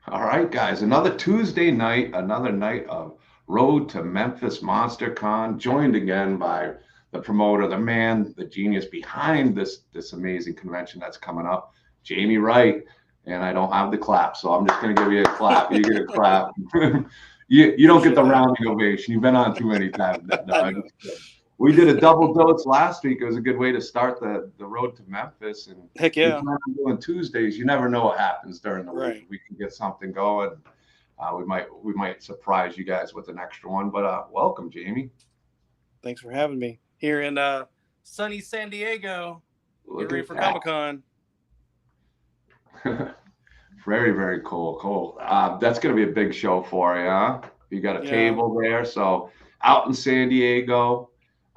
All right, guys, another Tuesday night, another night of Road to Memphis Monster Con, joined again by the promoter, the man, the genius behind this amazing convention that's coming up, Jaime Wright. And I don't have the clap, so I'm just going to give you a clap. You get a clap. You don't get Appreciate the that. rounding ovation. You've been on too many times. No, I I'm know. just kidding. We did a double dose last week. It was a good way to start the road to Memphis. And Heck we yeah. plan on doing Tuesdays. You never know what happens during the week. Right. We can get something going. We might surprise you guys with an extra one. But welcome, Jaime. Thanks for having me here in sunny San Diego. Get Look ready at for that. Comic Con. Very, very cool. Cool. That's going to be a big show for you, huh? You got a Yeah. table there. So out in San Diego,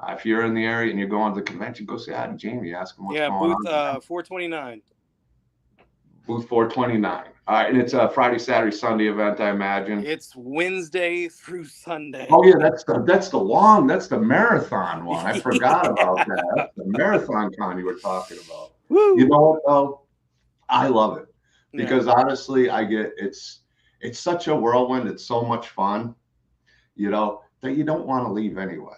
if you're in the area and you're going to the convention, go say hi to Jaime. Ask him what's Yeah. going Booth on. 429. Booth 429. All right, and it's Yep. a Friday, Saturday, Sunday event, I imagine. It's Wednesday through Sunday. Oh yeah, that's the marathon one. I forgot about that. That's the marathon con you were talking about. You Woo. know what though? I love it Yeah. because honestly, it's such a whirlwind. It's so much fun, that you don't want to leave anyway.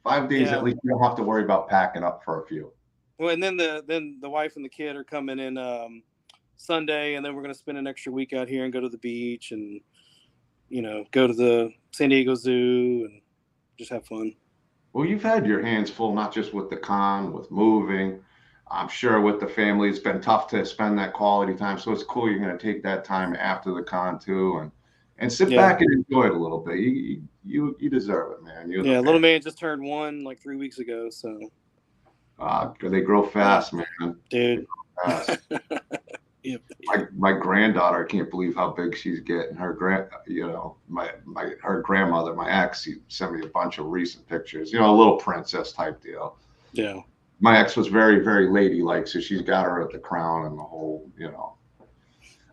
5 days at Yeah. least, you don't have to worry about packing up for a few. Well, and then the wife and the kid are coming in Sunday, and then we're gonna spend an extra week out here and go to the beach and go to the San Diego Zoo and just have fun. Well, you've had your hands full, not just with the con, with moving. I'm sure with the family, it's been tough to spend that quality time. So it's cool you're going to take that time after the con too, and sit Yeah. back and enjoy it a little bit. You deserve it, man. You're the Yeah. man. Little man just turned one like 3 weeks ago, so They grow yeah, fast, man. They dude. grow fast. Yep. My granddaughter, I can't believe how big she's getting. Her grandmother, my ex, he sent me a bunch of recent pictures. A little princess type deal. Yeah. My ex was very, very ladylike, so she's got her at the crown and the whole deal,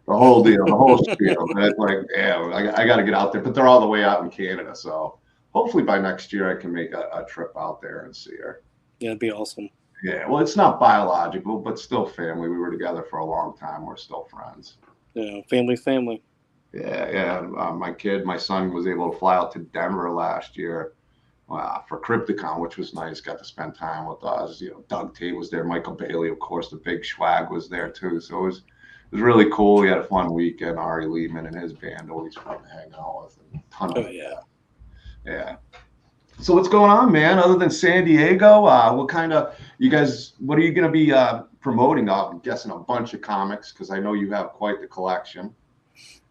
the whole spiel. And it's like, yeah, I got to get out there, but they're all the way out in Canada, so hopefully by next year I can make a trip out there and see her. Yeah, it'd be awesome. Yeah, well, it's not biological, but still family. We were together for a long time. We're still friends. Yeah, family's family. Yeah, yeah. My son was able to fly out to Denver last year for Crypticon, which was nice. Got to spend time with us. Doug Tate was there. Michael Bailey, of course, the big swag was there too. So it was really cool. We had a fun weekend. Ari Lehman and his band always fun to hang out with. And a ton Oh of yeah. yeah. So what's going on, man? Other than San Diego, what are you going to be promoting? I'm guessing a bunch of comics because I know you have quite the collection.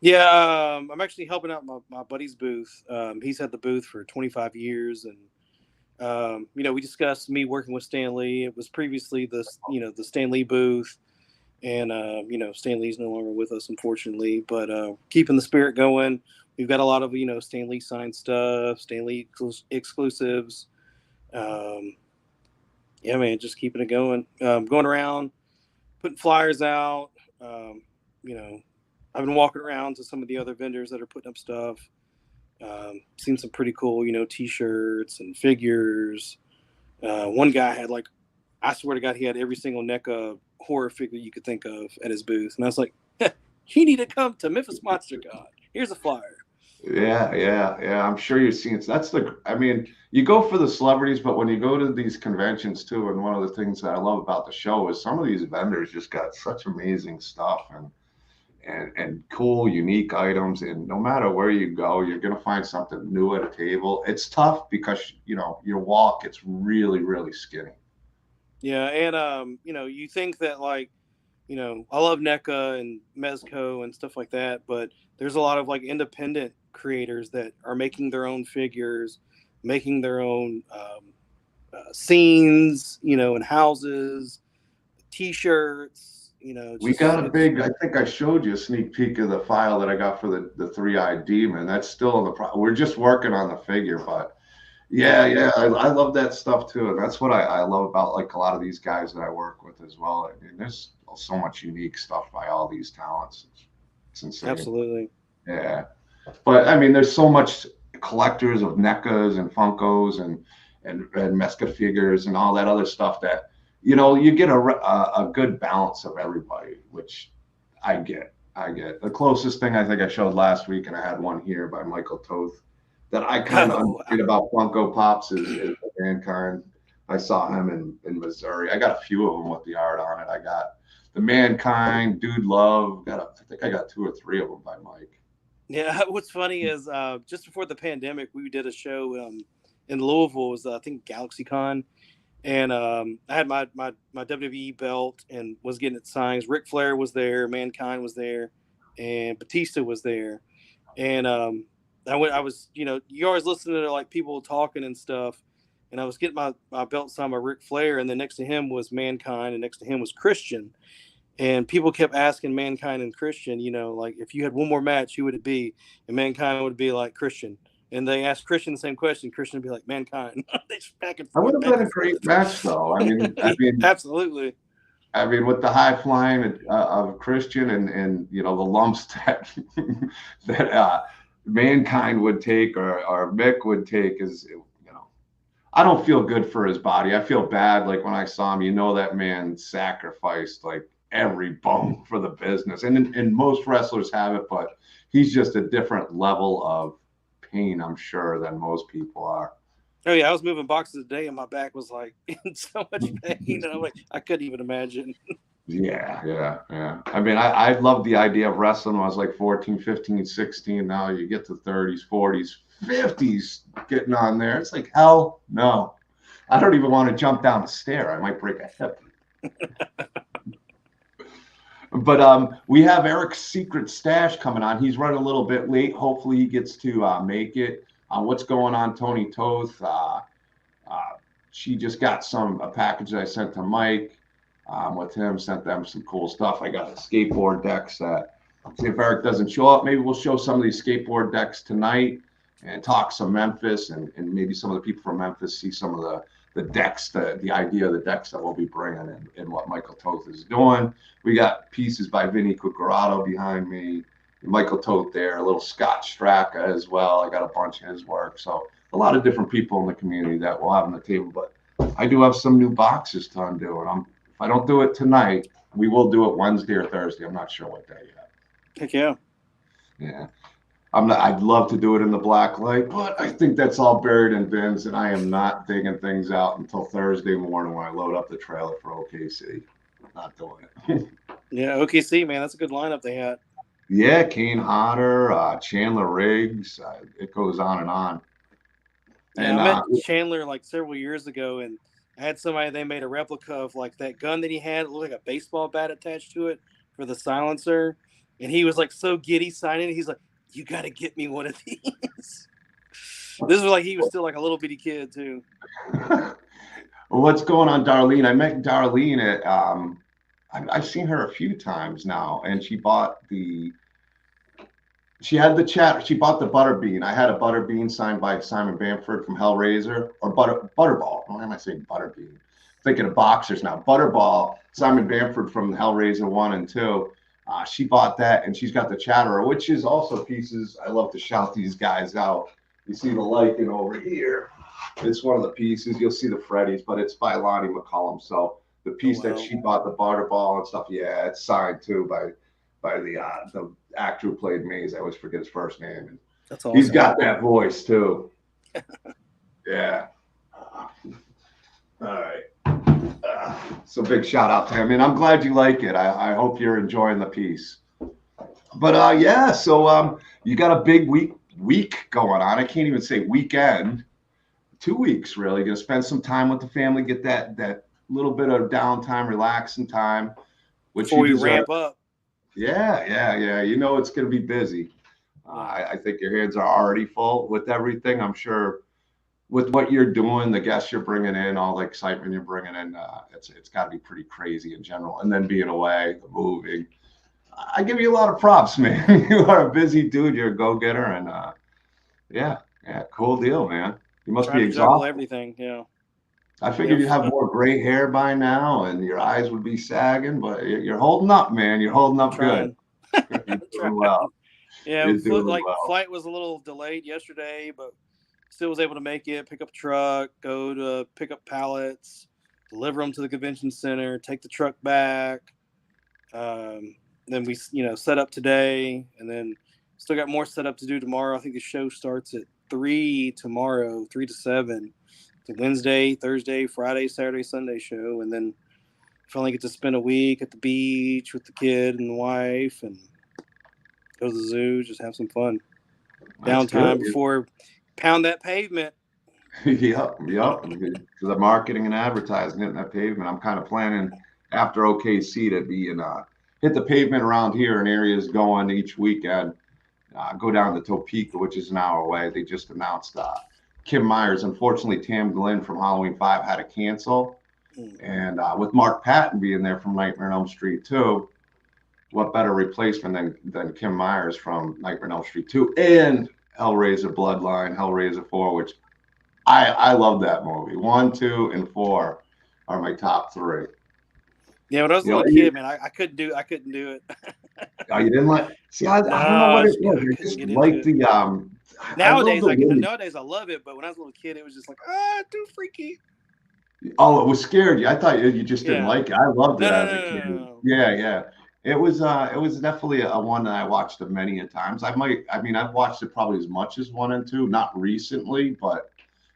Yeah, I'm actually helping out my buddy's booth. He's had the booth for 25 years, and we discussed me working with Stan Lee. It was previously the Stan Lee booth, and Stan Lee's no longer with us, unfortunately. But keeping the spirit going. We've got a lot of Stan Lee signed stuff, Stan Lee exclusives. Um, yeah, man, just keeping it going. Going around, putting flyers out. Um, you know, I've been walking around to some of the other vendors that are putting up stuff. Seen some pretty cool, T-shirts and figures. One guy had I swear to God, he had every single NECA horror figure you could think of at his booth, and I was like, "You need to come to Memphis Monster Con. Here's a flyer." Yeah, yeah, yeah. I'm sure you've seen it. I mean, you go for the celebrities, but when you go to these conventions too, and one of the things that I love about the show is some of these vendors just got such amazing stuff and cool, unique items. And no matter where you go, you're gonna find something new at a table. It's tough because your walk gets really, really skinny. Yeah, and you think that I love NECA and Mezco and stuff like that, but there's a lot of independent creators that are making their own figures, making their own scenes, and houses, T-shirts. We Just got a it's big, I think I showed you a sneak peek of the file that I got for the three-eyed demon. That's still in we're just working on the figure, but yeah, yeah, I love that stuff too. And that's what I love about like a lot of these guys that I work with as well. I mean, there's so much unique stuff by all these talents. It's insane. absolutely. Yeah. But I mean, there's so much collectors of NECAs and Funkos and Mesca figures and all that other stuff that you get a good balance of everybody, which I get. I get the closest thing I think I showed last week, and I had one here by Michael Toth that I kind of understand about Funko Pops is Mankind. I saw him in Missouri. I got a few of them with the art on it. I got the Mankind, Dude Love. I think I got 2 or 3 of them by Mike. Yeah, what's funny is just before the pandemic, we did a show in Louisville. It was I think GalaxyCon, and I had my WWE belt and was getting it signed. Ric Flair was there, Mankind was there, and Batista was there. And I was, you always listen to like people talking and stuff. And I was getting my belt signed by Ric Flair, and then next to him was Mankind, and next to him was Christian. And people kept asking Mankind and Christian, like if you had one more match, who would it be? And Mankind would be like Christian. And they asked Christian the same question. Christian would be like Mankind. They just back and That would forth. have been a great match, though. I mean, Absolutely. I mean, with the high flying of Christian and the lumps that Mankind would take or Mick would take I don't feel good for his body. I feel bad. Like when I saw him, that man sacrificed like every bone for the business, and most wrestlers have it, but he's just a different level of pain, I'm sure, than most people are. Oh yeah, I was moving boxes today, and my back was like in so much pain, and I'm like, I couldn't even imagine. Yeah. I mean, I loved the idea of wrestling when I was like 14, 15, 16. Now you get to 30s, 40s, 50s getting on there. It's like, hell no. I don't even want to jump down a stair. I might break a hip. But we have Eric's secret stash coming on. He's running a little bit late. Hopefully he gets to make it. What's going on, Tony Toth? She just got a package that I sent to Mike with him, sent them some cool stuff. I got the skateboard decks that, see if Eric doesn't show up, maybe we'll show some of these skateboard decks tonight and talk some Memphis and maybe some of the people from Memphis see some of the decks, the idea of the decks that we'll be bringing and what Michael Toth is doing. We got pieces by Vinny Cucurato behind me, Michael Toth there, a little Scott Straka as well. I got a bunch of his work. So a lot of different people in the community that we'll have on the table. But I do have some new boxes to undo. And if I don't do it tonight, we will do it Wednesday or Thursday. I'm not sure what day yet. Heck yeah. Yeah. I'd love to do it in the black light, but I think that's all buried in bins, and I am not digging things out until Thursday morning when I load up the trailer for OKC. I'm not doing it. Yeah, OKC, man, that's a good lineup they had. Yeah, Kane Hodder, Chandler Riggs. It goes on and on. And I met Chandler like several years ago, and I had somebody, they made a replica of like that gun that he had. It looked like a baseball bat attached to it for the silencer. And he was like so giddy signing it. He's like, you got to get me one of these. This was like he was still like a little bitty kid too. Well, what's going on, Darlene? I met Darlene at I've seen her a few times now, and she had the chat. She bought the Butterbean. I had a Butterbean signed by Simon Bamford from Hellraiser, or Butterball. Why am I saying Butterbean? Thinking of boxers now. Butterball, Simon Bamford from Hellraiser 1 and 2. She bought that, and she's got the Chatterer, which is also pieces. I love to shout these guys out. You see the Lycan over here. It's one of the pieces. You'll see the Freddy's, but it's by Lonnie McCullum. So the piece that she bought, the Butterball and stuff, yeah, it's signed too by the actor who played Maze. I always forget his first name. And that's awesome. He's got that voice too. Yeah. All right. So big shout out to him, and I'm glad you like it. I hope you're enjoying the piece. But yeah, so you got a big week going on. I can't even say weekend. 2 weeks really. Gonna spend some time with the family, get that little bit of downtime, relaxing time. Before we ramp up. Yeah. You know it's gonna be busy. I think your hands are already full with everything. I'm sure. With what you're doing, the guests you're bringing in, all the excitement you're bringing in, it's got to be pretty crazy in general. And then being away, the moving, I give you a lot of props, man. You are a busy dude. You're a go-getter, and yeah, cool deal, man. You must be exhausted. Everything, yeah. I figured you'd have more gray hair by now, and your eyes would be sagging, but you're holding up, man. You're holding up good. You're doing well. Yeah, flight was a little delayed yesterday, but still was able to make it, pick up a truck, go to pick up pallets, deliver them to the convention center, take the truck back. then we set up today, and then still got more set up to do tomorrow. I think the show starts at 3 tomorrow, 3 to 7. The Wednesday, Thursday, Friday, Saturday, Sunday show, and then finally get to spend a week at the beach with the kid and the wife, and go to the zoo, just have some fun. That's Downtime good. before pound that pavement. Yep. To the marketing and advertising, hitting that pavement. I'm kind of planning after OKC to be in hit the pavement around here in areas going each weekend. Go down to Topeka, which is an hour away. They just announced Kim Myers. Unfortunately, Tam Glenn from Halloween 5 had to cancel. And with Mark Patton being there from Nightmare on Elm Street 2, what better replacement than Kim Myers from Nightmare on Elm Street 2 and Hellraiser Bloodline, Hellraiser 4, which I love that movie. 1, 2, and 4 are my top 3. Yeah, when I was a little kid, man, I couldn't do it. Oh, you didn't like? See, I don't know what it was. I just like the Nowadays, nowadays I love it, but when I was a little kid, it was just like too freaky. Oh, it was scared you. I thought you just didn't like it. I loved it as a kid. No. Yeah. It was definitely a one that I watched many a times. I've watched it probably as much as 1 and 2, not recently, but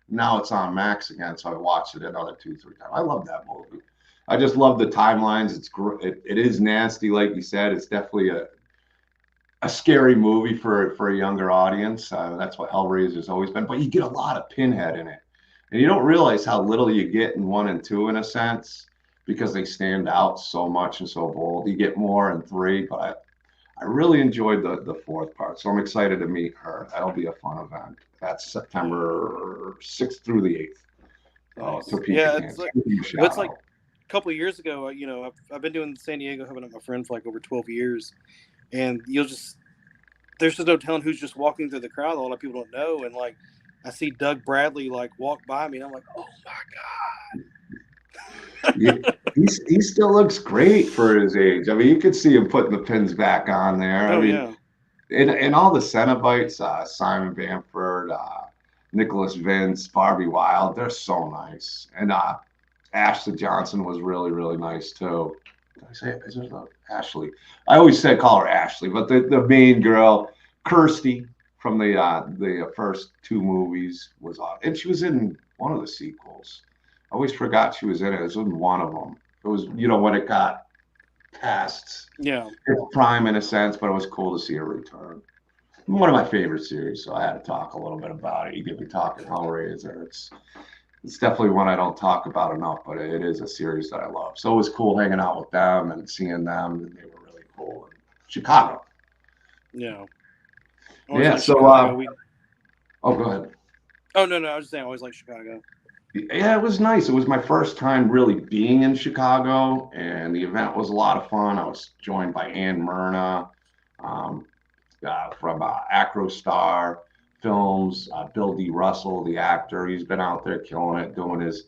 now it's on Max again, so I watched it another 2, 3 times. I love that movie. I just love the timelines. It is nasty, like you said. It's definitely a scary movie for a younger audience. That's what Hellraiser's always been. But you get a lot of Pinhead in it, and you don't realize how little you get in 1 and 2 in a sense, because they stand out so much and so bold. You get more in 3, but I really enjoyed the 4th part. So I'm excited to meet her. That'll be a fun event. That's September 6th through the 8th. Nice. Yeah, it's like a couple of years ago. I've been doing San Diego, having my friend for like over 12 years, and there's just no telling who's just walking through the crowd. A lot of people don't know, and like I see Doug Bradley like walk by me, and I'm like, oh my god. Yeah, he still looks great for his age. I mean, you could see him putting the pins back on there. And all the Cenobites, Simon Bamford, Nicholas Vince, Barbie Wilde, they're so nice. And Ashley Johnson was really, really nice too. Did I say it? Is it Ashley? I always call her Ashley, but the main girl, Kirsty from the first 2 movies was on, and she was in one of the sequels. I always forgot she was in it. It was in one of them. It was, when it got past its prime in a sense, but it was cool to see her return. One of my favorite series, so I had to talk a little bit about it. You get me talking Hellraiser. It's definitely one I don't talk about enough, but it is a series that I love. So it was cool hanging out with them and seeing them, and they were really cool. And Chicago. Yeah. Yeah. So, go ahead. Oh no, I was just saying I always like Chicago. Yeah, it was nice. It was my first time really being in Chicago, and the event was a lot of fun. I was joined by Ann Myrna from Acrostar Films, Bill D. Russell, the actor. He's been out there killing it, doing his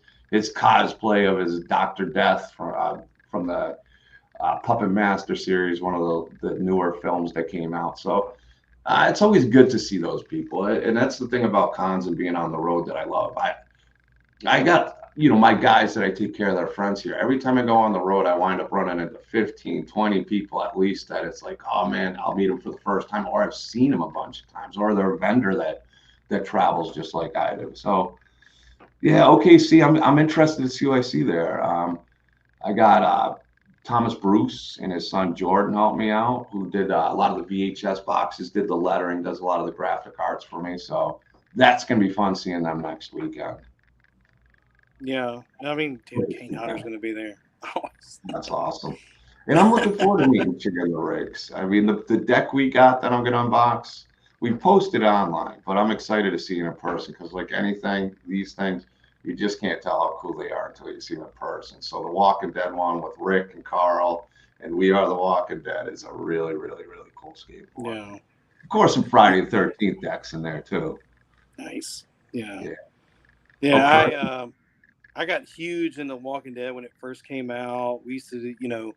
cosplay of his Dr. Death from the Puppet Master series, one of the newer films that came out. So it's always good to see those people, and that's the thing about cons and being on the road that I love. I got, my guys that I take care of their friends here. Every time I go on the road, I wind up running into 15, 20 people at least that it's like, oh man, I'll meet them for the first time, or I've seen them a bunch of times, or they're a vendor that travels just like I do. So yeah, OKC, I'm interested to see who I see there. I got Thomas Bruce and his son Jordan helped me out, who did a lot of the VHS boxes, did the lettering, does a lot of the graphic arts for me. So that's going to be fun seeing them next weekend. Yeah, I mean, dude, Kane Hodder's going to be there. That's awesome. And I'm looking forward to meeting you in the rigs. I mean, the deck we got that I'm going to unbox, we posted online, but I'm excited to see it in person because, like anything, these things, you just can't tell how cool they are until you see them in person. So the Walking Dead one with Rick and Carl and We Are the Walking Dead is a really, really, really cool skateboard. Yeah. Of course, some Friday the 13th decks in there too. Nice. Yeah. Okay. I got huge into Walking Dead when it first came out. We used to,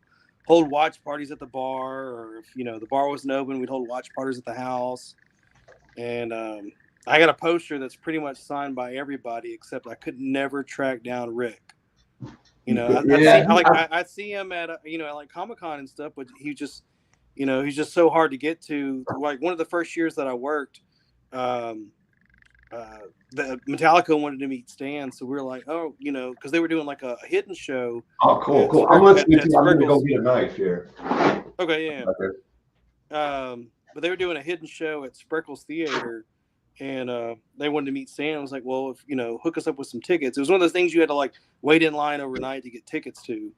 hold watch parties at the bar, or if, the bar wasn't open, we'd hold watch parties at the house. And I got a poster that's pretty much signed by everybody, except I could never track down Rick. I'd see him at, at like Comic-Con and stuff, but he just, he's just so hard to get to. Like one of the first years that I worked, um, the Metallica wanted to meet Stan, so we were like, oh, because they were doing like a hidden show Oh, cool, at cool. I'm listening to at you. I'm gonna go Sprinkles. get a knife here. Okay, yeah. Okay. But they were doing a hidden show at Sprinkles Theater, and they wanted to meet Stan. I was like, well, if hook us up with some tickets. It was one of those things you had to like wait in line overnight to get tickets to.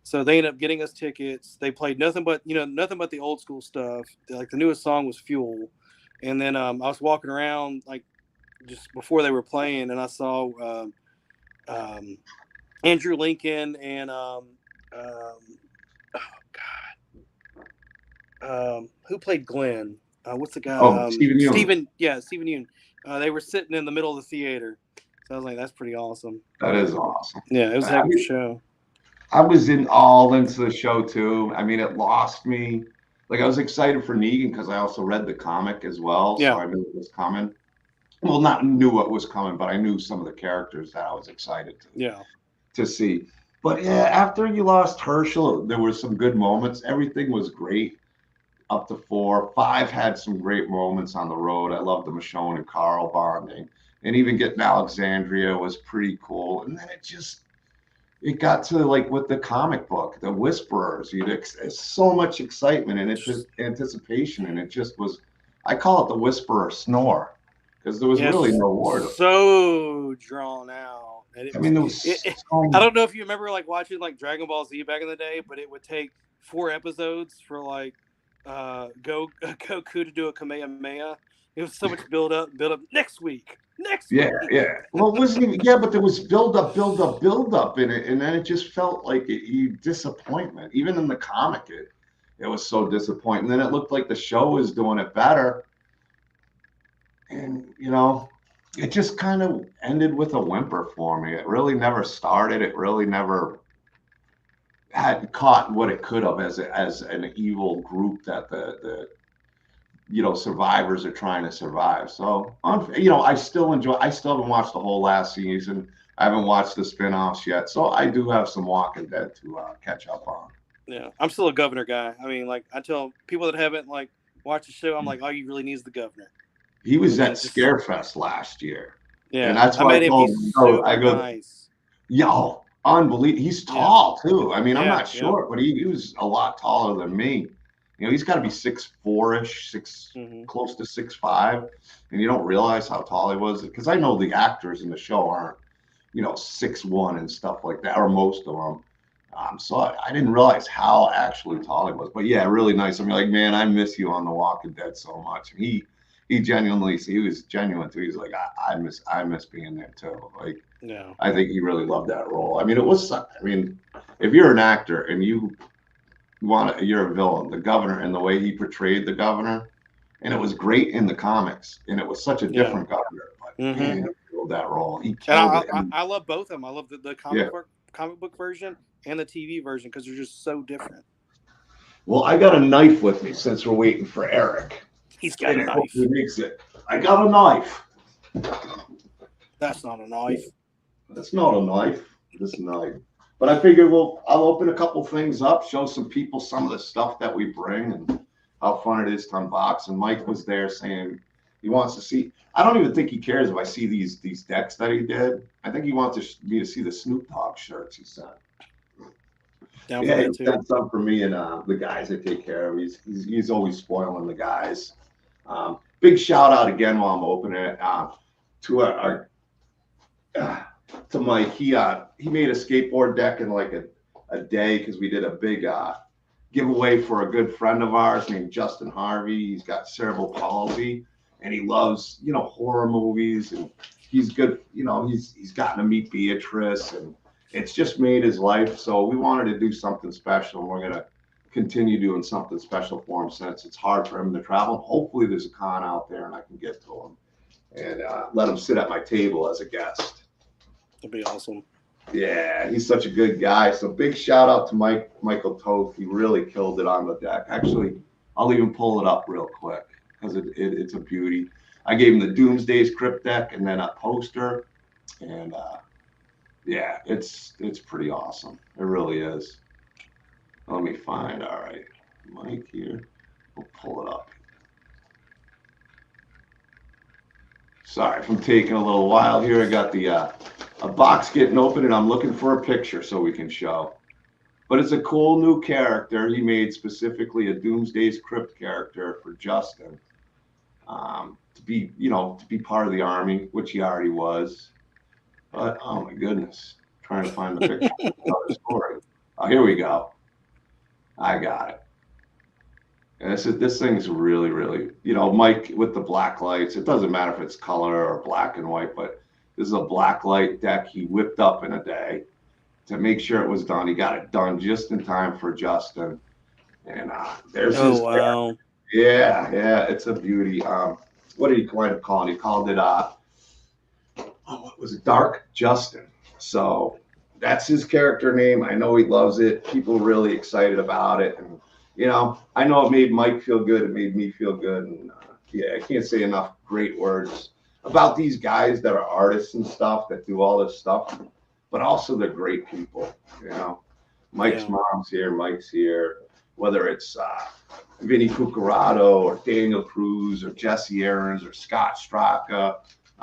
So they ended up getting us tickets. They played nothing but the old school stuff. Like the newest song was Fuel, and then I was walking around like just before they were playing, and I saw Andrew Lincoln and oh God, who played Glenn? What's the guy? Oh, Stephen Young. Stephen Young. They were sitting in the middle of the theater, so I was like, "That's pretty awesome." That is awesome. Yeah, it was a heck of a show. I was all into the show too. I mean, it lost me. Like I was excited for Negan because I also read the comic as well, Yeah. so I knew it was coming. Well, not knew what was coming, but I knew some of the characters that I was excited to see. But yeah, after you lost Herschel, there were some good moments. Everything was great up to 4. 5 had some great moments on the road. I loved the Michonne and Carl bonding, and even getting Alexandria was pretty cool. And then it got to like with the comic book, the Whisperers. It's so much excitement and it's just anticipation, and it just was. I call it the Whisperer snore because there was really no word. So drawn out. I mean, there was. I don't know if you remember like watching like Dragon Ball Z back in the day, but it would take 4 episodes for like Goku to do a Kamehameha. It was so much build up. Next week. Yeah. Well, it wasn't even. Yeah, but there was build up in it, and then it just felt like disappointment. Even in the comic, it was so disappointing. Then it looked like the show was doing it better, and it just kind of ended with a whimper for me. It really never started. It really never had caught what it could have as an evil group that the survivors are trying to survive. So I still haven't watched the whole last season. I haven't watched the spin-offs yet, so I do have some Walking Dead to catch up on. Yeah, I'm still a Governor guy. I mean, like I tell people that haven't like watched the show, I'm like, all you really need is the Governor. He was at Scarefest last year. Yeah, and that's why I told him. I go, nice. Yo, unbelievable. He's tall too. I mean, I'm not short, but he was a lot taller than me. He's got to be 6'4"-ish, close to 6'5", and you don't realize how tall he was because I know the actors in the show aren't, 6'1" and stuff like that, or most of them. So I didn't realize how actually tall he was. But yeah, really nice. I mean, like, man, I miss you on The Walking Dead so much. And he was genuine too. He's like, I miss being there too. Like, yeah, I think he really loved that role. I mean, if you're an actor and you're a villain, the governor, and the way he portrayed the governor, and it was great in the comics, and it was such a different governor. But man, he killed that role. He killed it. I love both of them. I love the comic book version and the TV version because they're just so different. Well, I got a knife with me since we're waiting for Eric. He's got a knife. He makes it. I got a knife. That's not a knife. That's not a knife. This knife. But I figured, I'll open a couple things up, show some people some of the stuff that we bring and how fun it is to unbox. And Mike was there saying he wants to see. I don't even think he cares if I see these decks that he did. I think he wants me to see the Snoop Dogg shirts he sent. Yeah, he sent some for me and the guys I take care of. He's always spoiling the guys. Big shout out again while I'm opening it to Mike. He made a skateboard deck in like a day because we did a big giveaway for a good friend of ours named Justin Harvey. He's got cerebral palsy and he loves horror movies, and he's good. He's gotten to meet Beatrice, and it's just made his life. So we wanted to do something special, and we're gonna continue doing something special for him since it's hard for him to travel. Hopefully there's a con out there and I can get to him and let him sit at my table as a guest. That'd be awesome. Yeah, he's such a good guy. So big shout out to Michael Toth. He really killed it on the deck. Actually, I'll even pull it up real quick because it's a beauty. I gave him the Doomsday's Crypt deck and then a poster, and yeah, it's pretty awesome. It really is. Let me find. All right, Mike here. We'll pull it up. Sorry if I'm taking a little while here. I got the a box getting open, and I'm looking for a picture so we can show. But it's a cool new character. He made specifically a Doomsday's Crypt character for Justin to be, to be part of the army, which he already was. But oh my goodness, trying to find the picture to tell the story. Oh, here we go. I got it. And this thing's really, really, Mike with the black lights. It doesn't matter if it's color or black and white, but this is a black light deck he whipped up in a day to make sure it was done. He got it done just in time for Justin. And there's his. Wow. Yeah, it's a beauty. What did he kind of call it? He called it what was it? Dark Justin. So that's his character name. I know he loves it. People are really excited about it. And I know it made Mike feel good. It made me feel good. And yeah, I can't say enough great words about these guys that are artists and stuff that do all this stuff, but also they're great people. Mike's mom's here, Mike's here, whether it's Vinny Cucarato or Daniel Cruz or Jesse Aarons or Scott Straka.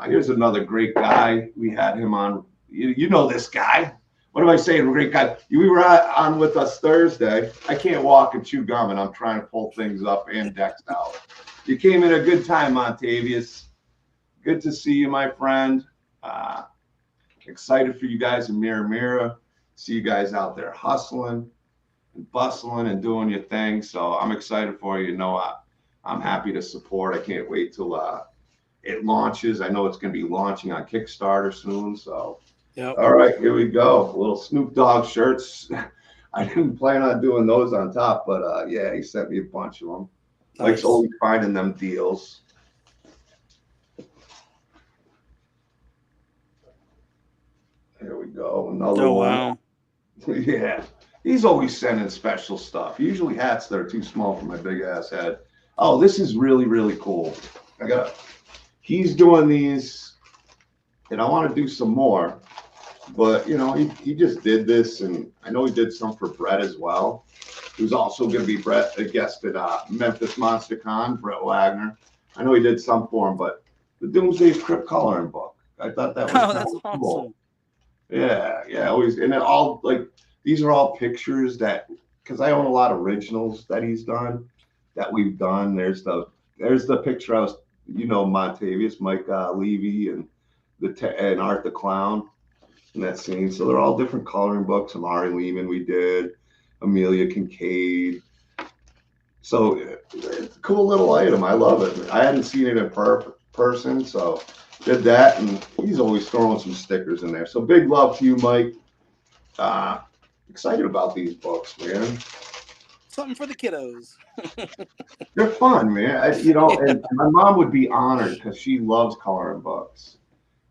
Here's another great guy. We had him on. You know this guy. What am I saying? Great guy. You were on with us Thursday. I can't walk and chew gum, and I'm trying to pull things up and decks out. You came in a good time, Montavious. Good to see you, my friend. Excited for you guys in Mira. See you guys out there hustling and bustling and doing your thing. So I'm excited for you. I'm happy to support. I can't wait till it launches. I know it's going to be launching on Kickstarter soon. So. Yep. All right, here we go. Little Snoop Dogg shirts. I didn't plan on doing those on top, but yeah, he sent me a bunch of them. Nice. Like always finding them deals. There we go. Another one. Wow. Yeah. He's always sending special stuff. Usually hats that are too small for my big ass head. Oh, this is really, really cool. He's doing these, and I want to do some more. But, he just did this, and I know he did some for Brett as well. Who's also going to be a guest at Memphis Monster Con, Brett Wagner. I know he did some for him, but the Doomsday Crypt coloring book. I thought that was that's cool. Awesome. Yeah, always. And it all, these are all pictures because I own a lot of originals that he's done, that we've done. There's the picture I was, Montavious, Mike Levy, and and Art the Clown. In that scene. So they're all different coloring books. Amari Lehman we did, Amelia Kincaid. So it's a cool little item. I love it. I hadn't seen it in person, so did that. And he's always throwing some stickers in there. So big love to you, Mike. Excited about these books, man. Something for the kiddos. They're fun, man. And my mom would be honored because she loves coloring books.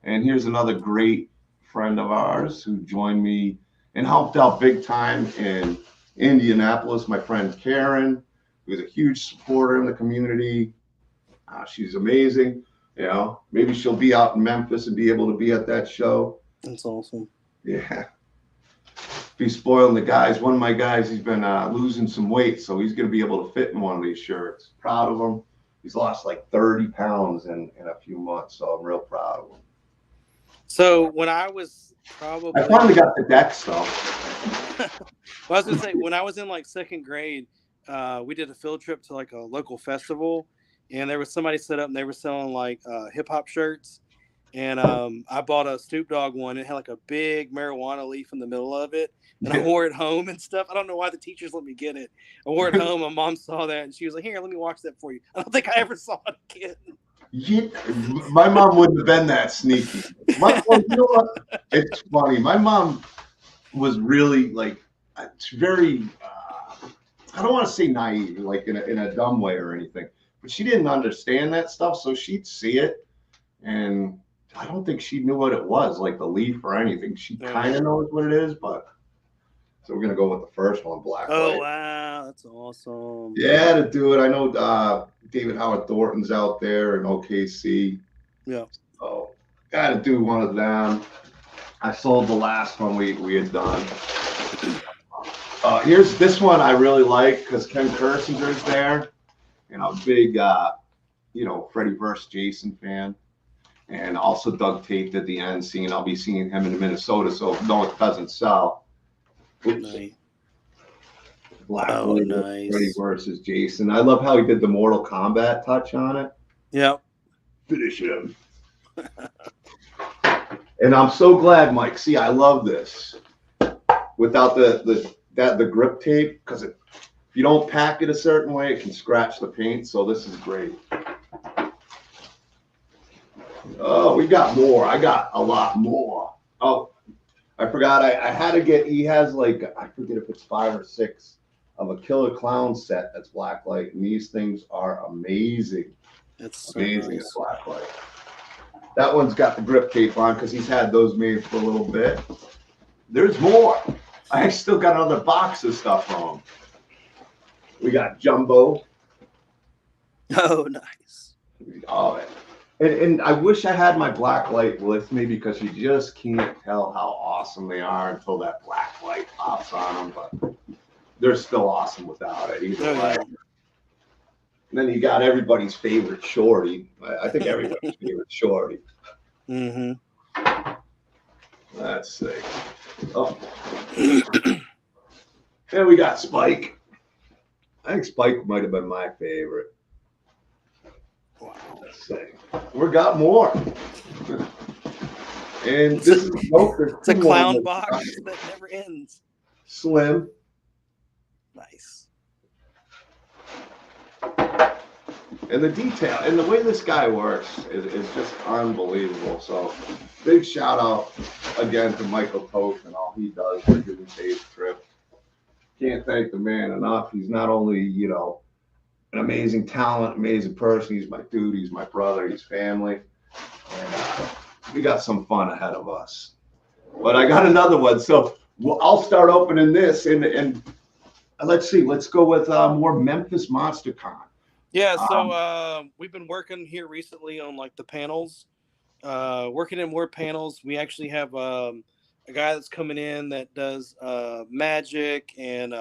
And here's another great friend of ours who joined me and helped out big time in Indianapolis. My friend Karen, who's a huge supporter in the community. She's amazing. Maybe she'll be out in Memphis and be able to be at that show. That's awesome. Yeah. Be spoiling the guys. One of my guys, he's been losing some weight, so he's going to be able to fit in one of these shirts. Proud of him. He's lost like 30 pounds in a few months, so I'm real proud of him. So when I was I finally got the deck stuff. Well, I was gonna say, when I was in second grade, we did a field trip to a local festival, and there was somebody set up and they were selling hip hop shirts, and I bought a Snoop Dogg one. It had a big marijuana leaf in the middle of it, and I wore it home and stuff. I don't know why the teachers let me get it. I wore it home. My mom saw that and she was like, "Here, let me watch that for you." I don't think I ever saw it again. My mom wouldn't have been that sneaky. You know what? It's funny. My mom was really very, I don't want to say naive, in a dumb way or anything, but she didn't understand that stuff. So she'd see it, and I don't think she knew what it was, like the leaf or anything. She kind of knows what it is, but. So we're going to go with the first one, Black Light. Oh, wow. That's awesome. Yeah, to do it. I know David Howard Thornton's out there in OKC. Yeah. So got to do one of them. I sold the last one we had done. Here's this one I really like because Ken Kersinger's there, and I'm a big, Freddy vs. Jason fan. And also Doug Tate did the end scene. I'll be seeing him in Minnesota, so no, it doesn't sell. Oops. Nice. Black Widow, nice. Freddy versus Jason. I love how he did the Mortal Kombat touch on it. Yep. Finish him. And I'm so glad, Mike. See, I love this. Without the grip tape, because if you don't pack it a certain way, it can scratch the paint. So this is great. Oh, we got more. I got a lot more. Oh, I forgot. I had to get. He has like I forget if it's 5 or 6 of a Killer Clown set that's blacklight, and these things are amazing. It's amazing nice. Blacklight. That one's got the grip tape on because he's had those made for a little bit. There's more. I still got another box of stuff from him. We got Jumbo. Oh, nice. Oh, and I wish I had my blacklight with me because you just can't tell how awesome they are until that blacklight pops on them. But they're still awesome without it. Either way. And then you got everybody's favorite Shorty. I think everybody's favorite Shorty. Mm-hmm. Let's see. Oh. And we got Spike. I think Spike might have been my favorite. Wow. Let's see. We got more. And this is it's a clown box that never ends. Slim. Nice. And the detail and the way this guy works is just unbelievable. So big shout out again to Michael Toth and all he does for giving Dave's trip. Can't thank the man enough. He's not only, an amazing talent, amazing person. He's my dude. He's my brother. He's family. And we got some fun ahead of us. But I got another one. So I'll start opening this and let's see. Let's go with more Memphis Monster Con. Yeah, so we've been working here recently on like the panels, working in more panels. We actually have a guy that's coming in that does magic and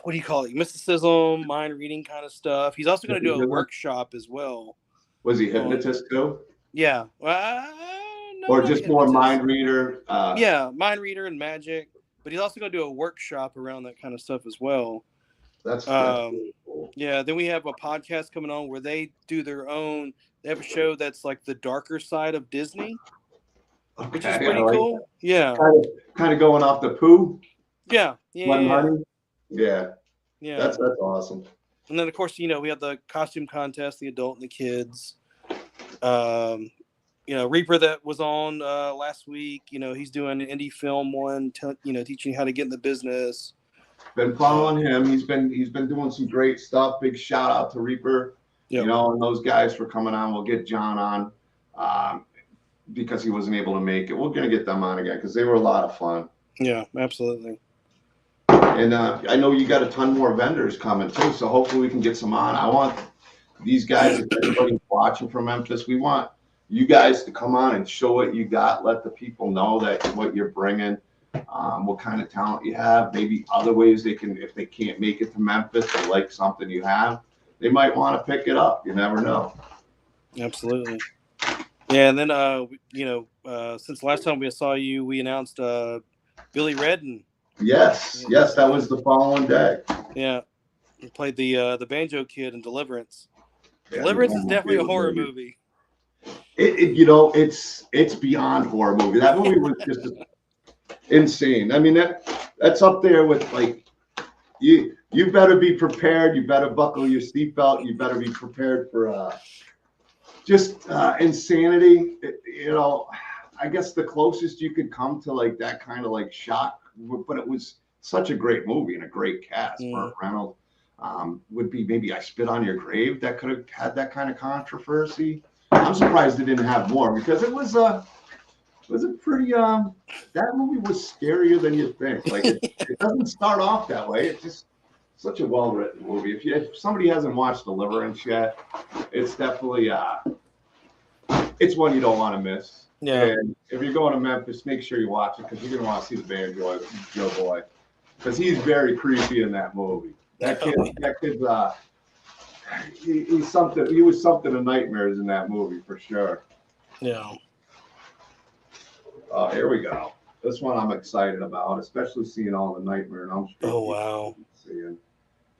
what do you call it? Mysticism, mind reading kind of stuff. He's also going to do a workshop as well. Was he hypnotist too? Yeah. No, or just more mind reader? Yeah, mind reader and magic. But he's also going to do a workshop around that kind of stuff as well. That's really cool. Yeah, then we have a podcast coming on where they do their own. They have a show that's like the darker side of Disney, which is pretty cool. That. Yeah, kind of going off the poo. Yeah. Yeah. That's awesome. And then of course we have the costume contest, the adult and the kids. Reaper that was on last week. He's doing an indie film one. Teaching you how to get in the business. Been following him. He's been doing some great stuff. Big shout out to Reaper. Yep. And those guys for coming on. We'll get John on because he wasn't able to make it. We're gonna get them on again because they were a lot of fun. Yeah, absolutely. And I know you got a ton more vendors coming too, so hopefully we can get some on. I want these guys, if everybody's watching from Memphis, we want you guys to come on and show what you got. Let the people know that what you're bringing. What kind of talent you have, maybe other ways they can, if they can't make it to Memphis or like something you have, they might want to pick it up. You never know. Absolutely. Yeah, and then since last time we saw you, we announced Billy Redden. Yes, that was the following day. Yeah, he played the banjo kid in Deliverance. Yeah, Deliverance is definitely a horror movie. It's beyond horror movie. That movie was just insane. I mean, that's up there with like you better be prepared. You better buckle your seatbelt. You better be prepared for just insanity. I guess the closest you could come to like that kind of like shock, but it was such a great movie and a great cast. Burt Reynolds would be maybe I Spit on Your Grave that could have had that kind of controversy. I'm surprised it didn't have more because it was a pretty that movie was scarier than you think. Like it doesn't start off that way. It's just such a well-written movie. If somebody hasn't watched Deliverance yet, it's definitely it's one you don't want to miss. Yeah. And if you're going to Memphis, make sure you watch it because you're going to want to see the band Joe Boy, because he's very creepy in that movie. That kid's he's something. He was something of nightmares in that movie for sure. Yeah. Here we go. This one I'm excited about, especially seeing all the Nightmare on Elm Street. Oh wow. Seeing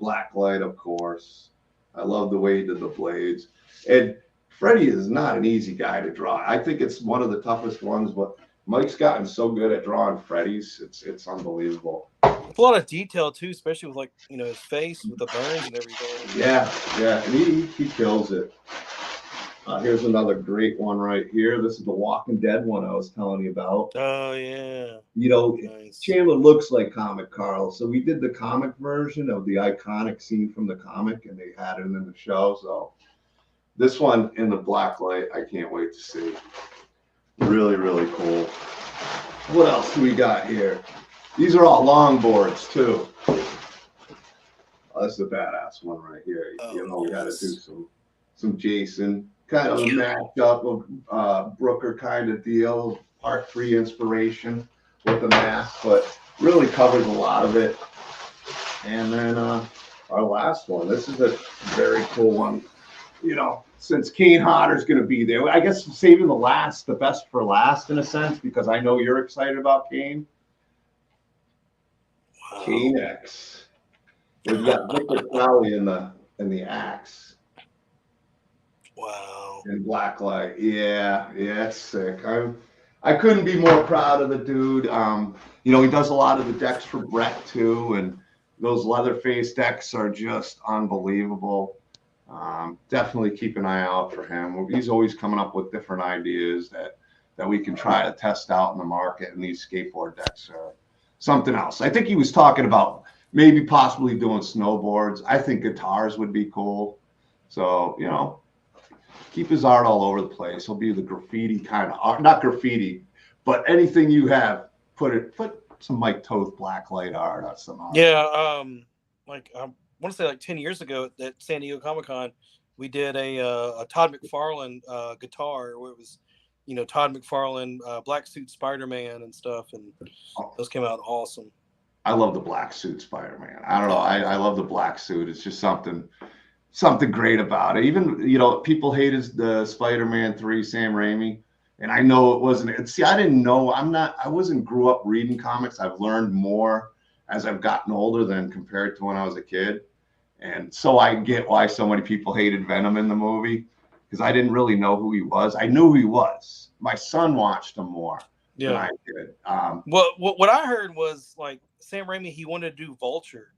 Blacklight, of course. I love the way he did the blades. And Freddy is not an easy guy to draw. I think it's one of the toughest ones, but Mike's gotten so good at drawing Freddy's. It's unbelievable. A lot of detail too, especially with his face with the burns and everything. Yeah, and he kills it. Here's another great one right here. This is the Walking Dead one I was telling you about. Oh yeah. Nice. Chandler looks like Comic Carl, so we did the comic version of the iconic scene from the comic, and they had it in the show. So this one in the Blacklight, I can't wait to see. Really, really cool. What else do we got here? These are all longboards too. Oh, this is a badass one right here. We had to do some Jason, kind of a matchup of Brooker kind of deal, Part 3 inspiration with the mask, but really covers a lot of it. And then our last one. This is a very cool one. Since Kane Hodder's going to be there, I guess saving the best for last in a sense, because I know you're excited about Kane. Wow. Kane X. We've got Victor Crowley in the axe. Wow. And Blacklight. Yeah, it's sick. I couldn't be more proud of the dude. He does a lot of the decks for Brett too, and those Leatherface decks are just unbelievable. Definitely keep an eye out for him. He's always coming up with different ideas that we can try to test out in the market, and these skateboard decks are something else. I think he was talking about maybe possibly doing snowboards. I think guitars would be cool. So, keep his art all over the place. He'll be the graffiti kind of art, not graffiti, but anything you have, put some Mike Toth Blacklight art on some art. Yeah, I want to say 10 years ago at San Diego Comic-Con, we did a Todd McFarlane guitar where it was, Todd McFarlane black suit Spider-Man and stuff, and those came out awesome. I love the black suit Spider-Man. I don't know. I love the black suit. It's just something great about it. Even, people hated the Spider-Man 3 Sam Raimi, and I know it wasn't. See, I didn't know. I wasn't grew up reading comics. I've learned more as I've gotten older than compared to when I was a kid. And so I get why so many people hated Venom in the movie, because I didn't really know who he was. I knew who he was. My son watched him more than I did. What I heard was Sam Raimi, he wanted to do Vulture,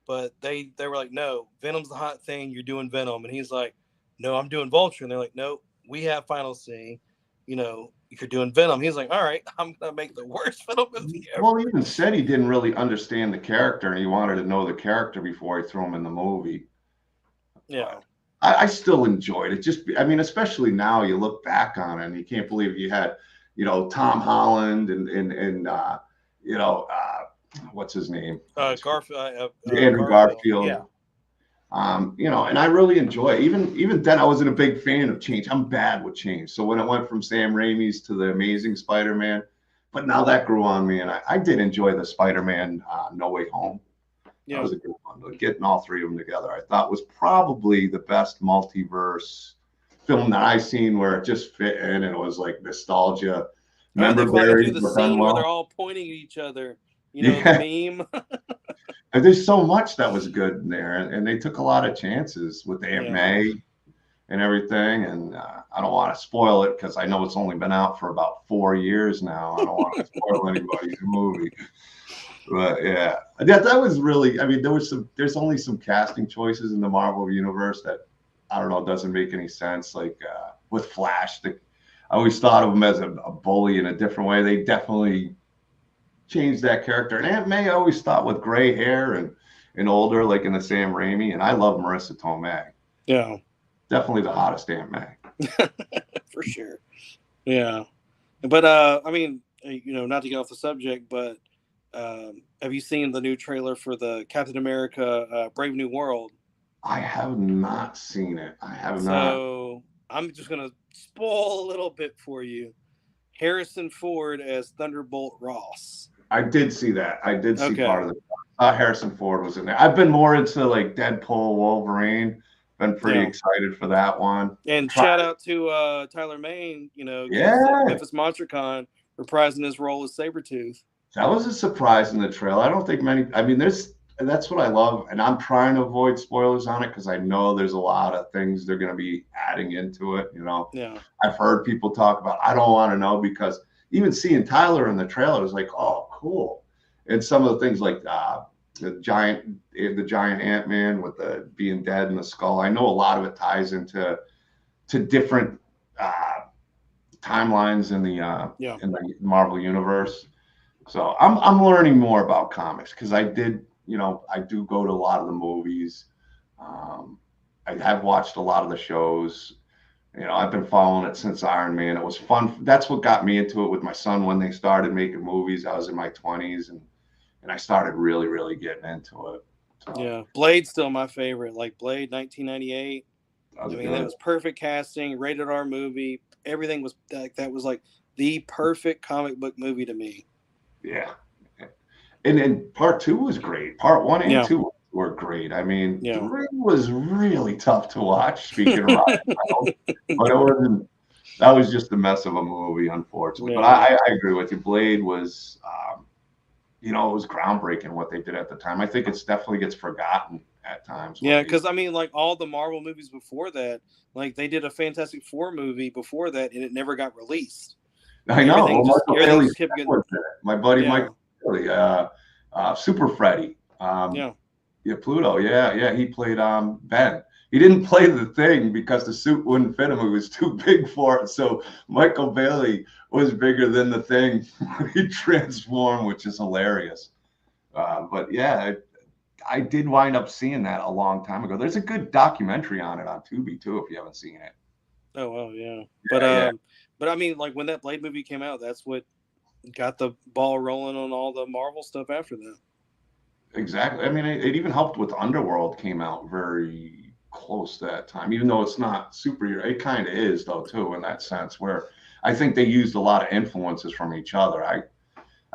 but they were like, no, Venom's the hot thing. You're doing Venom. And he's like, no, I'm doing Vulture. And they're like, no, we have Final Say. You're doing Venom. He's like, all right, I'm going to make the worst Venom movie ever. Well, he even said he didn't really understand the character, and he wanted to know the character before he threw him in the movie. Yeah. I still enjoyed it. Especially now you look back on it and you can't believe you had, Tom Holland and what's his name? Garfield. Andrew Garfield. Yeah. And I really enjoy it. Even then, I wasn't a big fan of change. I'm bad with change. So when it went from Sam Raimi's to the Amazing Spider-Man, but now that grew on me, and I did enjoy the Spider-Man No Way Home. Yeah. That was a good one. Getting all three of them together, I thought was probably the best multiverse film that I've seen, where it just fit in and it was like nostalgia. Remember Barry? The scene where they're all pointing at each other. The meme. And there's so much that was good in there, and they took a lot of chances with Aunt May and everything. And I don't want to spoil it because I know it's only been out for about 4 years now. I don't want to spoil anybody's movie, but yeah, that was really. I mean, there's only some casting choices in the Marvel universe that I don't know, doesn't make any sense. Like with Flash, I always thought of him as a bully in a different way. They definitely changed that character. And Aunt May, I always thought with gray hair and older, like in the Sam Raimi. And I love Marissa Tomei. Yeah. Definitely the hottest Aunt May. For sure. Yeah. But, not to get off the subject, but have you seen the new trailer for the Captain America Brave New World? I have not seen it. I have not. So I'm just gonna spoil a little bit for you. Harrison Ford as Thunderbolt Ross. I did see that. I did see Okay. part of it. Harrison Ford was in there. I've been more into like Deadpool, Wolverine. Been pretty Yeah. excited for that one. And shout out to Tyler Mane, because Yeah, at Memphis Monster Con reprising his role as Sabretooth. that was a surprise in the trailer. I don't think many. I mean, that's what I love, and I'm trying to avoid spoilers on it because I know there's a lot of things they're going to be adding into it. Yeah. I've heard people talk about. I don't want to know because even seeing Tyler in the trailer is like, oh, cool. And some of the things like the giant Ant-Man with the being dead in the skull. I know a lot of it ties into different timelines in the Marvel universe. So I'm learning more about comics because I do go to a lot of the movies. I have watched a lot of the shows. I've been following it since Iron Man. It was fun. That's what got me into it with my son when they started making movies. I was in my 20s and I started really, really getting into it. So, yeah, Blade's still my favorite. Like Blade 1998. That was perfect casting, rated R movie. Everything was like that was like the perfect comic book movie to me. Yeah. And then part 2 was great. Part 1 and 2 were great. I mean, 3 was really tough to watch, speaking of Ryan, but it wasn't. That was just a mess of a movie, unfortunately. Yeah. But I agree with you. Blade was, it was groundbreaking what they did at the time. I think it's definitely gets forgotten at times. Yeah, because like all the Marvel movies before that, like they did a Fantastic Four movie before that, and it never got released. I know. My buddy Mike Bailey, Super Freddy. Pluto. Yeah. He played Ben. He didn't play the Thing because the suit wouldn't fit him. It was too big for it. So Michael Bailey was bigger than the Thing when he transformed, which is hilarious. But yeah, I did wind up seeing that a long time ago. There's a good documentary on it on Tubi too, if you haven't seen it. Oh well, yeah. But I mean, like when that Blade movie came out, that's what got the ball rolling on all the Marvel stuff after that. Exactly. I mean, it even helped with Underworld came out very close to that time, even though it's not superhero. It kind of is though too, in that sense, where I think they used a lot of influences from each other. I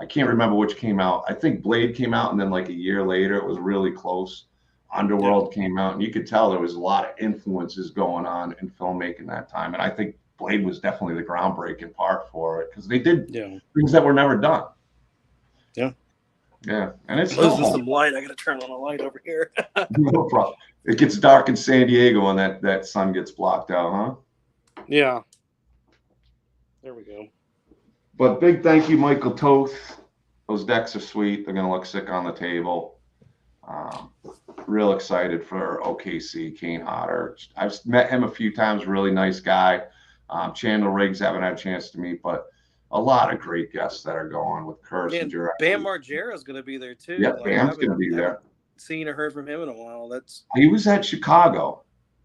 can't remember which came out. I think Blade came out, and then like a year later, it was really close. Underworld came out, and you could tell there was a lot of influences going on in filmmaking that time. And I think Blade was definitely the groundbreaking part for it because they did things that were never done. Yeah. Yeah, and it's losing some light. I got to turn on a light over here. No problem. It gets dark in San Diego when that sun gets blocked out, huh? Yeah. There we go. But big thank you, Michael Toth. Those decks are sweet. They're gonna look sick on the table. Real excited for OKC, Kane Hodder. I've met him a few times. Really nice guy. Chandler Riggs haven't had a chance to meet, but a lot of great guests that are going with Kersinger. Bam Margera's going to be there too. Yeah, Bam's going to be there. Seen or heard from him in a while. He was at Chicago.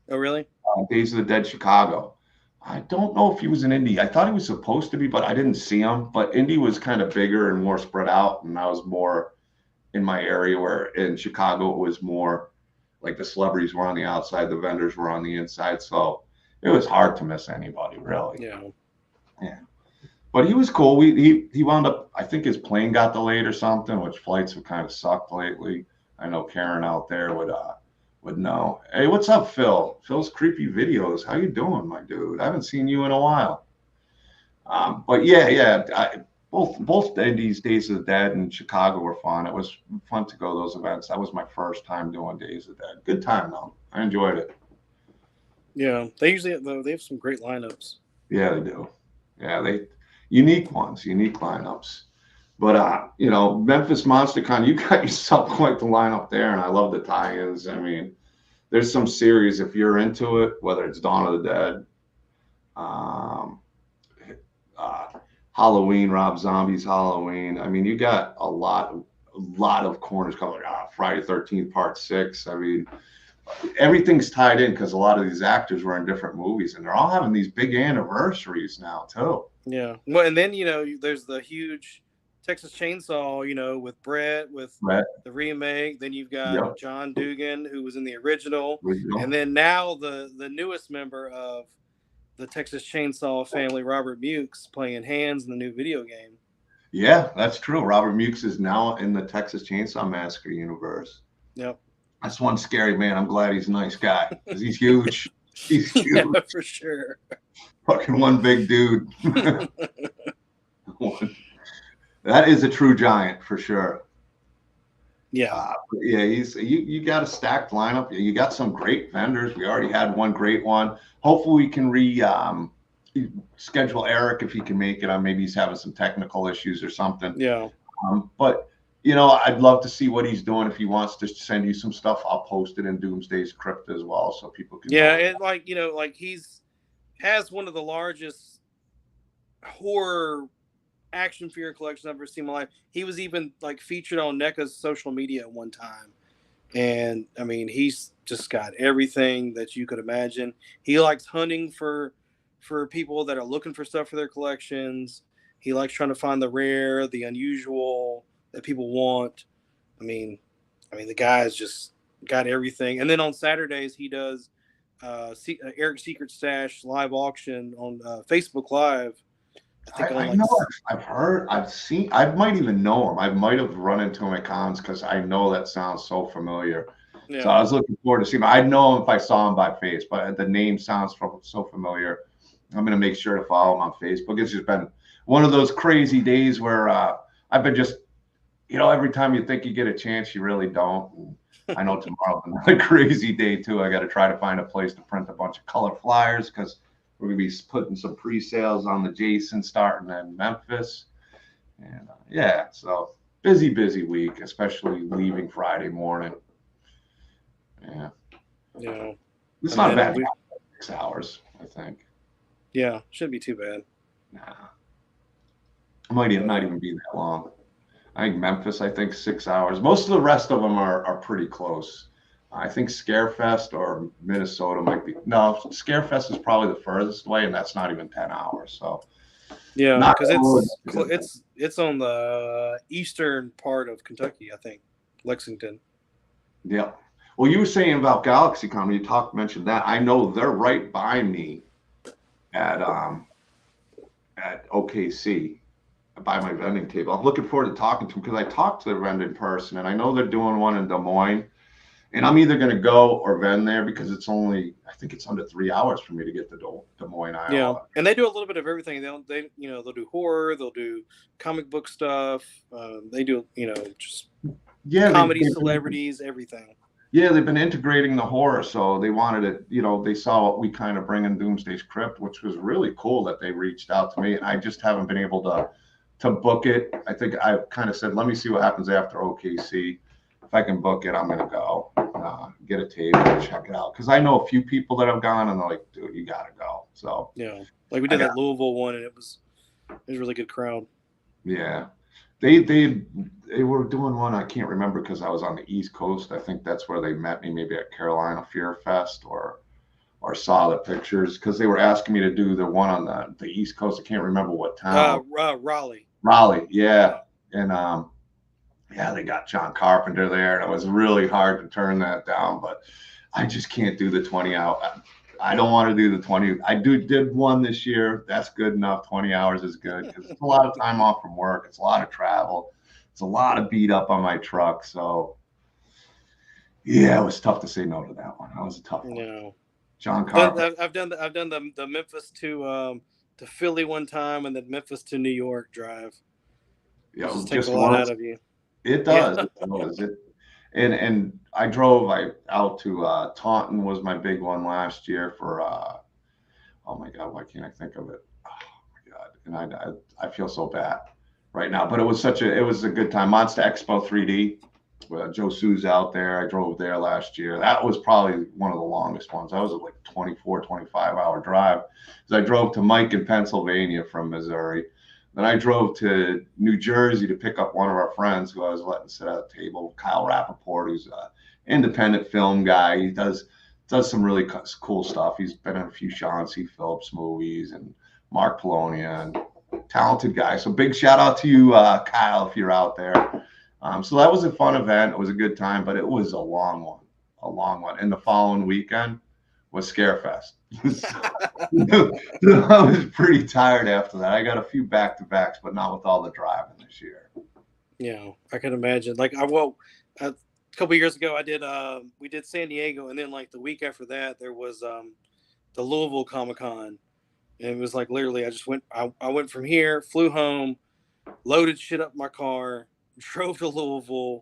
Oh, really? Days of the Dead, Chicago. I don't know if he was in Indy. I thought he was supposed to be, but I didn't see him. But Indy was kind of bigger and more spread out, and I was more in my area. Where in Chicago it was more like the celebrities were on the outside, the vendors were on the inside. So it was hard to miss anybody, really. Yeah. But he was cool. He wound up, I think his plane got delayed or something, which flights have kind of sucked lately. I know Karen out there would know. Hey, what's up, Phil? Phil's creepy videos. How you doing, my dude? I haven't seen you in a while. But both Indies, Days of the Dead, and Chicago were fun. It was fun to go to those events. That was my first time doing Days of the Dead. Good time though. I enjoyed it. Yeah, they have some great lineups. Yeah, they do. Yeah, unique lineups. But Memphis Monster Con, you got yourself quite the lineup there, and I love the tie-ins. I mean, there's some series if you're into it, whether it's Dawn of the Dead, Halloween, Rob Zombie's Halloween. I mean, you got a lot of corners covered. Friday 13th Part 6. I mean, everything's tied in because a lot of these actors were in different movies, and they're all having these big anniversaries now too. Yeah. Well, and then there's the huge Texas Chainsaw, with Brett, with the remake. Then you've got John Dugan, who was in the original. And then now the newest member of the Texas Chainsaw family, Robert Mukes, playing Hands in the new video game. Yeah, that's true. Robert Mukes is now in the Texas Chainsaw Massacre universe. Yep. That's one scary man. I'm glad he's a nice guy because he's huge. He's Yeah, huge. for sure. Fucking one big dude. That is a true giant for sure. Yeah. Yeah, you got a stacked lineup. You got some great vendors. We already had one great one. Hopefully we can schedule Eric if he can make it. Maybe he's having some technical issues or something. Yeah. But I'd love to see what he's doing. If he wants to send you some stuff, I'll post it in Doomsday's Crypt as well, so people can. Yeah, and he's has one of the largest horror action figure collections I've ever seen in my life. He was even featured on NECA's social media at one time, and I mean, he's just got everything that you could imagine. He likes hunting for people that are looking for stuff for their collections. He likes trying to find the rare, the unusual that people want. I mean, the guy's just got everything. And then on Saturdays he does Eric's Secret Stash live auction on Facebook Live. I know. I've heard. I've seen. I might even know him. I might have run into him at cons because I know that sounds so familiar. Yeah. So I was looking forward to seeing him. I'd know him if I saw him by face, but the name sounds so familiar. I'm going to make sure to follow him on Facebook. It's just been one of those crazy days where I've been just, every time you think you get a chance, you really don't. And I know tomorrow's another crazy day too. I got to try to find a place to print a bunch of color flyers because we're going to be putting some pre-sales on the Jason starting in Memphis. And yeah, so busy week, especially leaving Friday morning. Yeah. Yeah. It's not bad. 6 hours, I think. Yeah, shouldn't be too bad. Nah. It might not even be that long. I think Memphis, 6 hours. Most of the rest of them are pretty close. I think Scarefest or Minnesota might be. No, Scarefest is probably the furthest away, and that's not even 10 hours. So yeah, because it's on the eastern part of Kentucky, I think, Lexington. Yeah. Well, you were saying about GalaxyCon. You mentioned that. I know they're right by me at OKC. By my vending table. I'm looking forward to talking to them because I talked to the vendor in person, and I know they're doing one in Des Moines. And I'm either going to go or vend there because it's only, I think it's under 3 hours for me to get to Des Moines, Iowa. Yeah, and they do a little bit of everything. They'll do horror, they'll do comic book stuff. They do just comedy, celebrities, everything. Yeah, they've been integrating the horror, so they wanted it. They saw what we kind of bring in Doomsday's Crypt, which was really cool that they reached out to me, and I just haven't been able to book it. I think I kind of said, let me see what happens after OKC. If I can book it, I'm going to go get a table and check it out. Because I know a few people that have gone and they're like, dude, you got to go. So yeah, we did that Louisville one, and it was a really good crowd. Yeah, they were doing one. I can't remember because I was on the East Coast. I think that's where they met me, maybe at Carolina Fear Fest or saw the pictures because they were asking me to do the one on the East Coast. I can't remember what town. Raleigh. Raleigh, yeah, and yeah, they got John Carpenter there, and it was really hard to turn that down. But I just can't do the 20 hour. I don't want to do the 20. I did one this year. That's good enough. 20 hours is good because it's a lot of time off from work. It's a lot of travel. It's a lot of beat up on my truck. So yeah, it was tough to say no to that one. That was a tough one. No. John Carpenter. I've done the Memphis to Philly one time, and then Memphis to New York drive. Yeah, it takes a lot out of you. It does. Yeah. And I drove out to Taunton was my big one last year for oh my God, why can't I think of it? Oh my God, and I feel so bad right now, but it was a good time. Monster Expo 3D. Joe Sue's out there. I drove there last year. That was probably one of the longest ones. That was a 24, 25-hour drive. I drove to Mike in Pennsylvania from Missouri. Then I drove to New Jersey to pick up one of our friends who I was letting sit at a table, Kyle Rappaport, who's an independent film guy. He does some really cool stuff. He's been in a few Sean C. Phillips movies and Mark Polonia, and talented guy. So big shout out to you, Kyle, if you're out there. So that was a fun event. It was a good time, but it was a long one. And the following weekend was Scarefest. I was pretty tired after that. I got a few back-to-backs, but not with all the driving this year. Yeah, I can imagine. Like a couple of years ago, we did San Diego, and then like the week after that, there was the Louisville Comic Con, and it was like literally, I went from here, flew home, loaded shit up my car, drove to Louisville.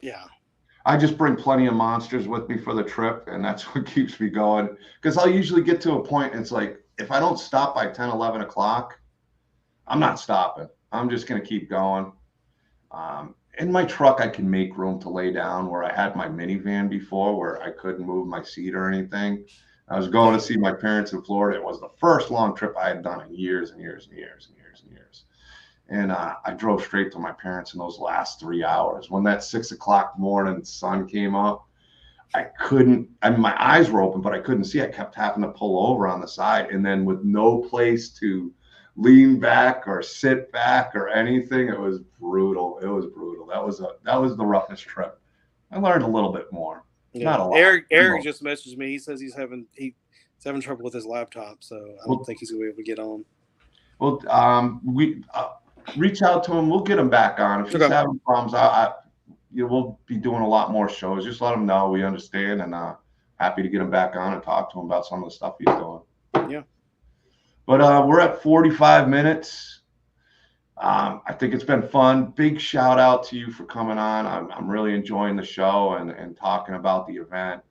Yeah. I just bring plenty of monsters with me for the trip, and that's what keeps me going. Because I'll usually get to a point, and it's like, if I don't stop by 10, 11 o'clock, I'm not stopping. I'm just going to keep going. In my truck, I can make room to lay down where I had my minivan before, where I couldn't move my seat or anything. I was going to see my parents in Florida. It was the first long trip I had done in years and years and years and years and years. And I drove straight to my parents in those last 3 hours. When that 6 o'clock morning sun came up, I mean, my eyes were open, but I couldn't see. I kept having to pull over on the side. And then with no place to lean back or sit back or anything, it was brutal. It was brutal. That was the roughest trip. I learned a little bit more. Yeah. Not a lot. Eric just messaged me. He says he's having trouble with his laptop, so I don't think he's gonna be able to get on. Well, we reach out to him. We'll get him back on. If he's having problems, we'll be doing a lot more shows. Just let him know we understand, and happy to get him back on and talk to him about some of the stuff he's doing. Yeah. But we're at 45 minutes. I think it's been fun. Big shout out to you for coming on. I'm really enjoying the show and talking about the event.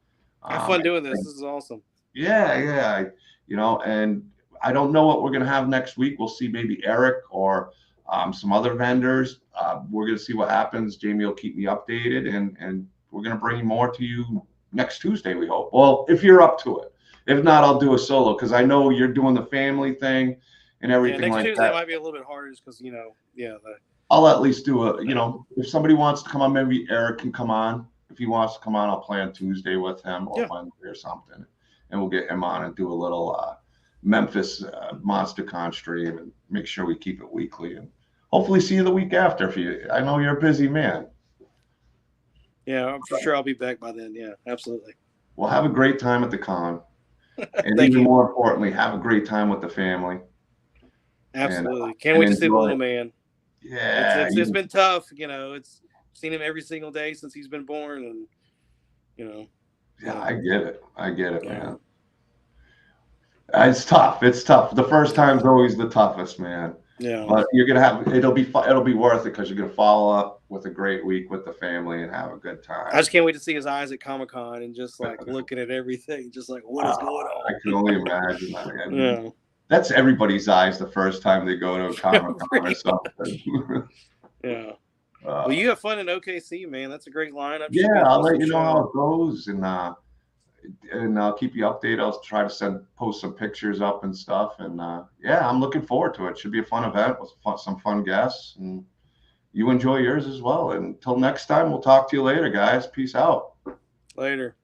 Have fun doing this. This is awesome. Yeah. And I don't know what we're going to have next week. We'll see, maybe Eric or some other vendors. We're going to see what happens. Jaime will keep me updated, and we're going to bring more to you next Tuesday, we hope. Well, if you're up to it. If not, I'll do a solo, because I know you're doing the family thing and everything like that. Next Tuesday might be a little bit harder just because, I'll at least do if somebody wants to come on, maybe Eric can come on. If he wants to come on, I'll plan Tuesday with him or Wednesday or something. And we'll get him on and do a little Memphis Monster Con stream and make sure we keep it weekly. And hopefully see you the week after. I know you're a busy man. Yeah, I'm for sure I'll be back by then. Yeah, absolutely. Well, have a great time at the con. And even more importantly, have a great time with the family. Absolutely. Can't wait to see the little man. Yeah. It's been tough. It's seen him every single day since he's been born. And, Yeah, I get it, man. It's tough. The first time's always the toughest, man. Yeah. But you're going to have, it'll be worth it, because you're going to follow up with a great week with the family and have a good time. I just can't wait to see his eyes at Comic-Con and just like looking at everything, just like, what is going on? I can only imagine that. Yeah. That's everybody's eyes the first time they go to a Comic-Con or something. Yeah. Well, you have fun in OKC, man. That's a great lineup. Yeah, I'll let you know how it goes, and I'll keep you updated. I'll try to post some pictures up and stuff, and I'm looking forward to it. Should be a fun event with some fun guests, and you enjoy yours as well. And until next time, we'll talk to you later, guys. Peace out. Later.